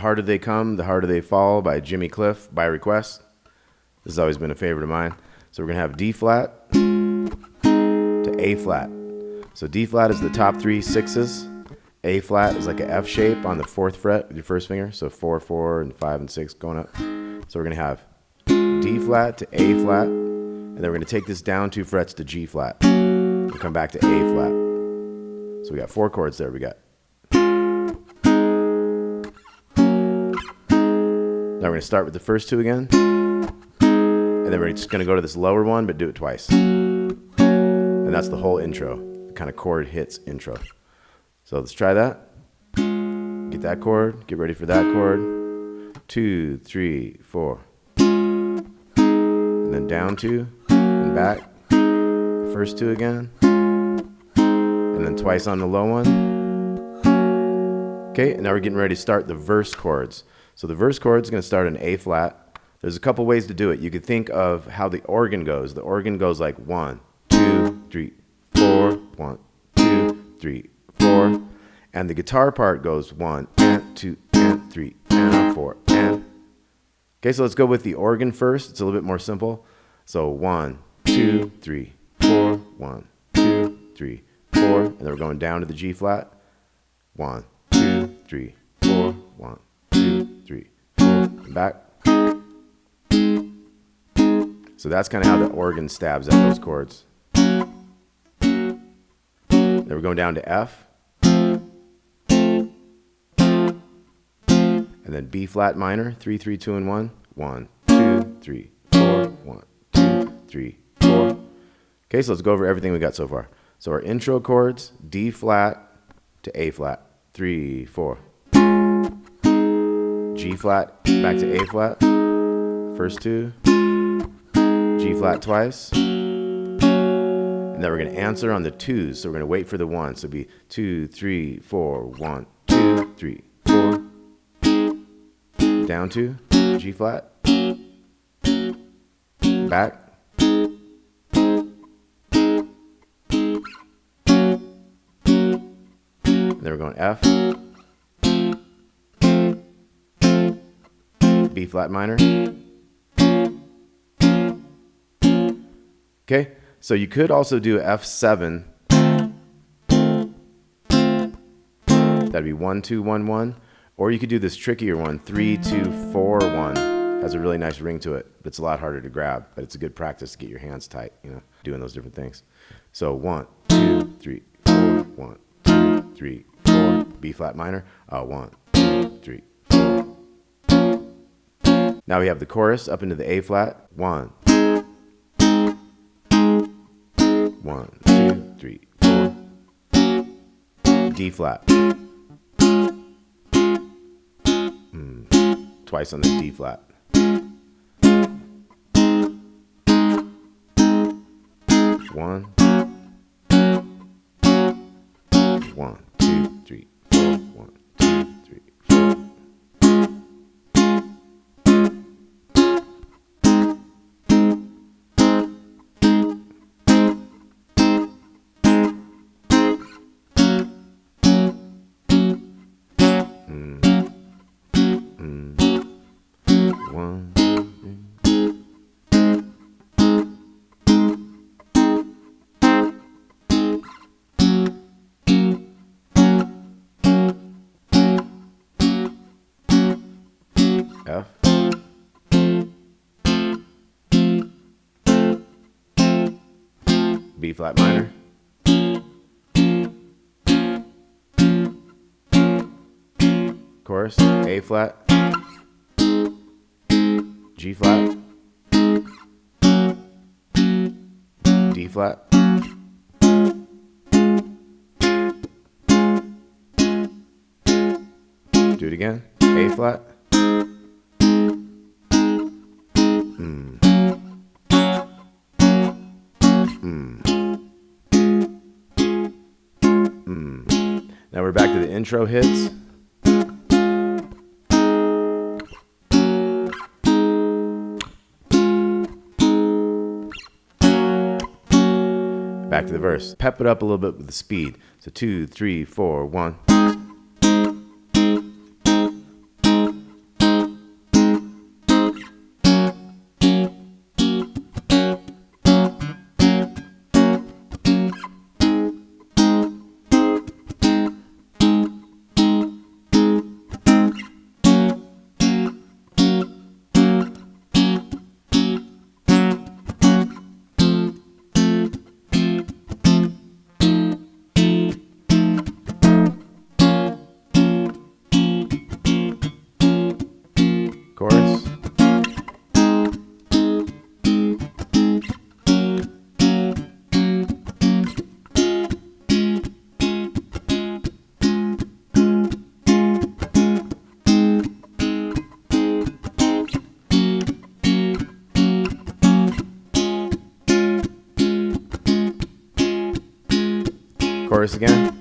Harder They Come, The Harder They Fall by Jimmy Cliff by request. This has always been a favorite of mine. So we're going to have D flat to A flat. So D flat is the top three sixes. A flat is like an F shape on the 4th fret with your first finger. So 4, 4, and 5 and 6 going up. So we're going to have D flat to A flat. And then we're going to take this down 2 frets to G flat. And come back to A flat. So we got 4 chords there. We got. Now we're going to start with the first 2 again. And then we're just going to go to this lower one, but do it twice. And that's the whole intro, the kind of chord hits intro. So let's try that. Get that chord, get ready for that chord. 2, 3, 4. And then down 2, and back. The first 2 again. And then twice on the low one. Okay, and now we're getting ready to start the verse chords. So the verse chord is going to start in A flat. There's a couple ways to do it. You could think of how the organ goes. The organ goes like 1, 2, 3, 4, 1, 2, 3, 4. And the guitar part goes 1, and 2, and 3, and 4, and. Okay, so let's go with the organ first. It's a little bit more simple. So 1, 2, 3, 4, 1, 2, 3, 4. And then we're going down to the G flat. 1, 2, 3, 4, 1, 2, 3, 4, and back. So that's kind of how the organ stabs at those chords. Then we're going down to F. And then B flat minor, 3, 3, 2, and 1. 1, 2, 3, 4, 1, 2, 3, 4. Okay, so let's go over everything we got so far. So our intro chords, D flat to A flat, 3, 4. G flat back to A flat, first 2. G flat twice. And then we're going to answer on the 2s. So we're going to wait for the 1. So it'll be 2, 3, 4, 1, 2, 3, 4. Down 2, G flat. Back. And then we're going F. B flat minor. Okay, so you could also do F7. That'd be 1, 2, 1, 1. Or you could do this trickier one, 3, 2, 4, 1. Has a really nice ring to it, but it's a lot harder to grab. But it's a good practice to get your hands tight, you know, doing those different things. So 1, 2, 3, 4, 1, 2, 3, 4. B flat minor. 1, 2, 3, 4. Now we have the chorus up into the A flat. 1. 1, 2, 3, 4. D flat. Twice on the D flat. 1. 1, 2, 3, 4. 1, 2, 3, 4. F. B flat minor. Chorus, A flat. G flat. D flat. Do it again. A flat. Now we're back to the intro hits. Back to the verse. Pep it up a little bit with the speed. So 2, 3, 4, 1. chorus again.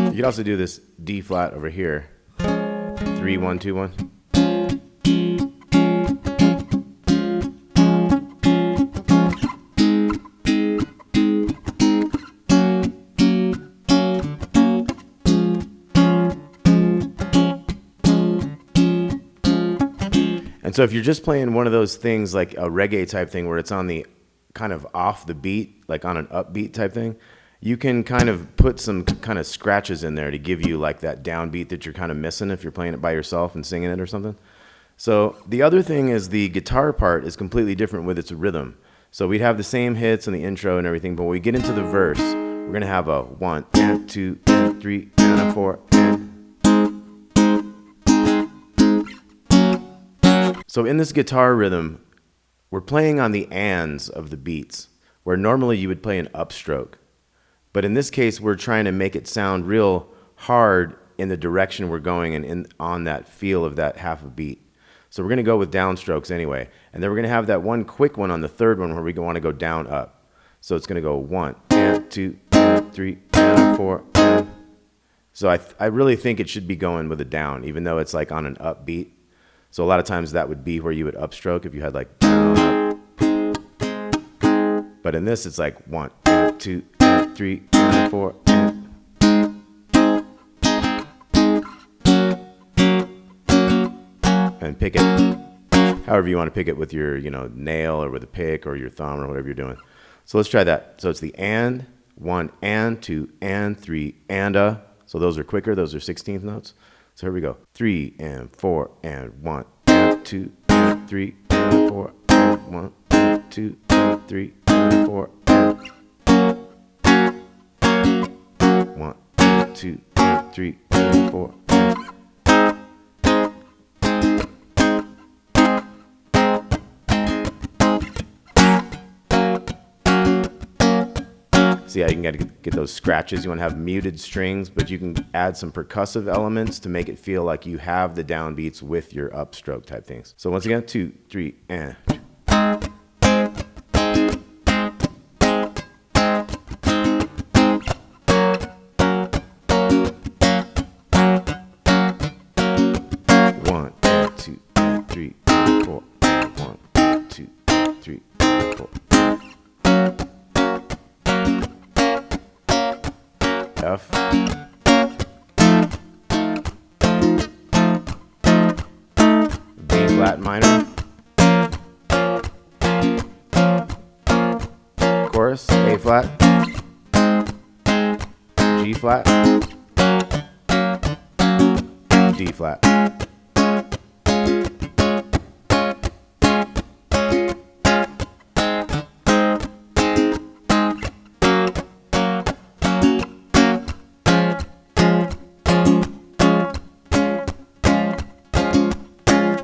You could also do this D flat over here. 3, 1, 2, 1. And so if you're just playing one of those things like a reggae type thing where it's on the kind of off the beat, like on an upbeat type thing, you can kind of put some kind of scratches in there to give you like that downbeat that you're kind of missing if you're playing it by yourself and singing it or something. So the other thing is the guitar part is completely different with its rhythm. So we'd have the same hits and the intro and everything, but when we get into the verse, we're going to have a 1 and 2 and 3 and a 4 and. So in this guitar rhythm, we're playing on the ands of the beats, where normally you would play an upstroke. But in this case, we're trying to make it sound real hard in the direction we're going and on that feel of that half a beat. So we're going to go with downstrokes anyway. And then we're going to have that one quick one on the third one where we want to go down up. So it's going to go 1 and 2 and 3 and 4 and. So I really think it should be going with a down, even though it's like on an upbeat. So a lot of times that would be where you would upstroke if you had like down, up. But in this, it's like 1 and 2 and 3 and 4 and. And pick it however you want to pick it with your, nail or with a pick or your thumb or whatever you're doing. So let's try that. So it's the and, 1 and 2 and 3 and a. So those are quicker. Those are 16th notes. So here we go. 3 and 4 and 1 and 2 and 3 and 4 and 1 and 2 and 3 and 4 and 1 and 2 and 3 and 4 and. So yeah, you can get those scratches. You want to have muted strings, but you can add some percussive elements to make it feel like you have the downbeats with your upstroke type things. So once again, 2, 3, and. One, and 2, and 3, and 4, and 1, and 2, and 3, and 4. F. B flat minor. Chorus, A flat. G flat. D flat.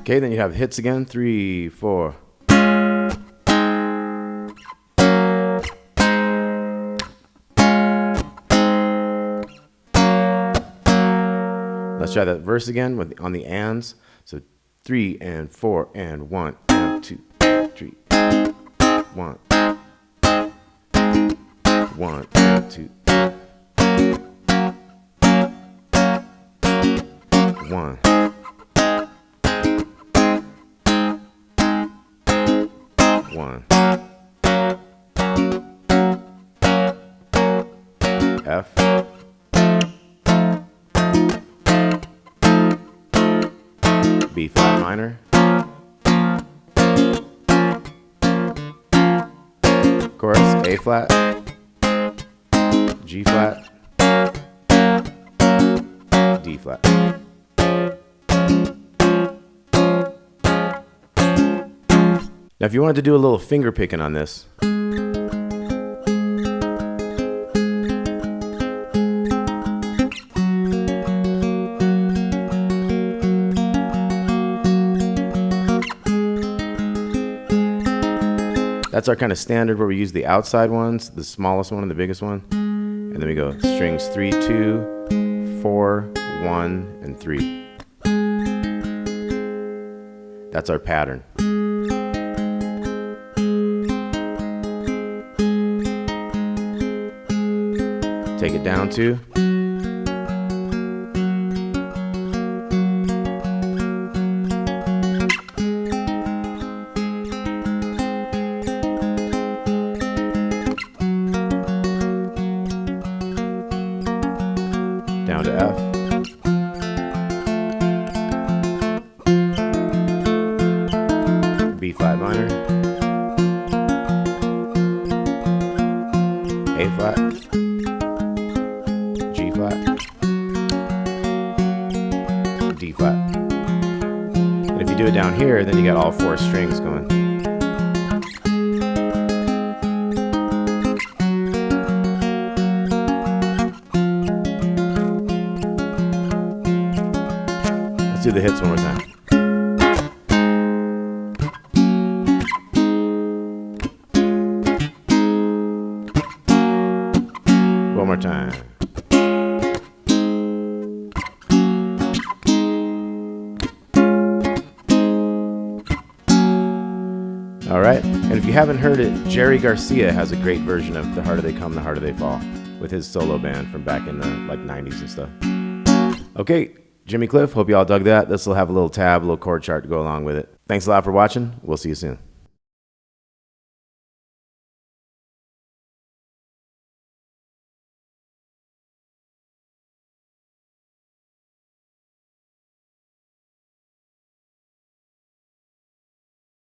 Okay, then you have hits again, 3, 4. Let's try that verse again on the ands. So 3 and 4 and 1 and 2 and 3. 1. 1 and 2. 1. One. F. B flat minor. Chorus, A flat. G flat. D flat. Now, if you wanted to do a little finger picking on this, that's our kind of standard where we use the outside ones, the smallest one and the biggest one. and then we go strings 3, 2, 4, 1, and 3. That's our pattern. Take it down to down to F. B flat minor. A flat. G flat. D flat. And if you do it down here, then you got all 4 strings going. Let's do the hits one more time. One more time. All right, and if you haven't heard it, Jerry Garcia has a great version of The Harder They Come, The Harder They Fall with his solo band from back in the 90s and stuff. Okay, Jimmy Cliff, hope you all dug that. This will have a little tab, a little chord chart to go along with it. Thanks a lot for watching. We'll see you soon.